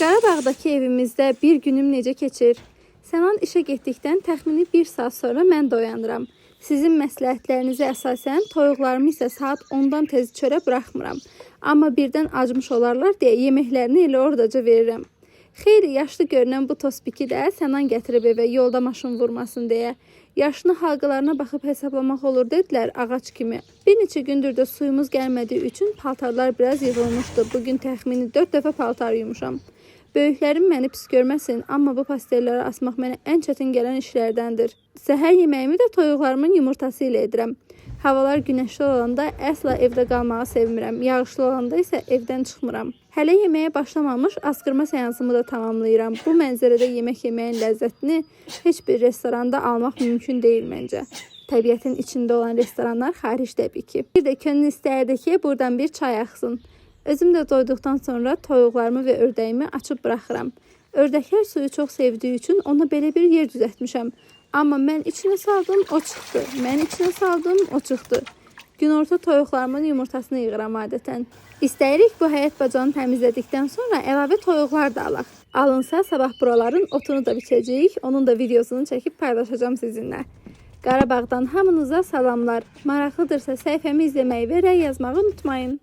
Qarabağdakı evimizdə bir günüm necə keçir? Sənan işə getdikdən təxmini 1 saat sonra mən də oyanıram. Sizin məsləhətlərinizə əsasən toyuqlarımı isə saat 10-dan tez çörə buraxmıram. Amma birdən acmış olarlar deyə yeməklərini elə oradaca verirəm. Xeyli yaşlı görünən bu tospiki də Sənan gətirib evə yolda maşın vurmasın deyə. Yaşını halqalarına baxıb hesablamaq olur dedilər ağac kimi. Bir neçə gündür də suyumuz gəlmədiyi üçün paltarlar biraz yığılmışdı. Bugün təxmini 4 dəfə paltar yumuşam. Böyüklərim məni pis görməsin, amma bu pastelləri asmaq mənə ən çətin gələn işlərdəndir. Səhər yeməyimi də toyuqlarımın yumurtası ilə edirəm. Havalar günəşli olanda əsla evdə qalmağı sevmirəm. Yağışlı olanda isə evdən çıxmıram. Hələ yeməyə başlamamış asqırma seansımı da tamamlayıram. Bu mənzərədə yemək yeməyin ləzzətini heç bir restoranda almaq mümkün deyil məncə. Təbiətin içində olan restoranlar xaric təbii ki. Bir də könül istərdi ki, buradan bir çay axsın. Özüm də doyduqdan sonra toyuqlarımı və ördəyimi açıb buraxıram. Ördəklər suyu çox sevdiyi üçün ona belə bir yer düzəltmişəm. Amma mən içinə saldım, o çıxdı. Mən içinə saldım, o çıxdı. Günorta toyuqlarımın yumurtasını yığıram adətən. İstəyirik bu həyət bacanı təmizlədikdən sonra əlavə toyuqlar da alaq. Alınsa sabah buraların otunu da biçəcəyik. Onun da videosunu çəkib paylaşacağım sizinlə. Qarabağdan hamınıza salamlar. Maraqlıdırsa səhifəmi izləməyi və rəy yazmağı unutmayın.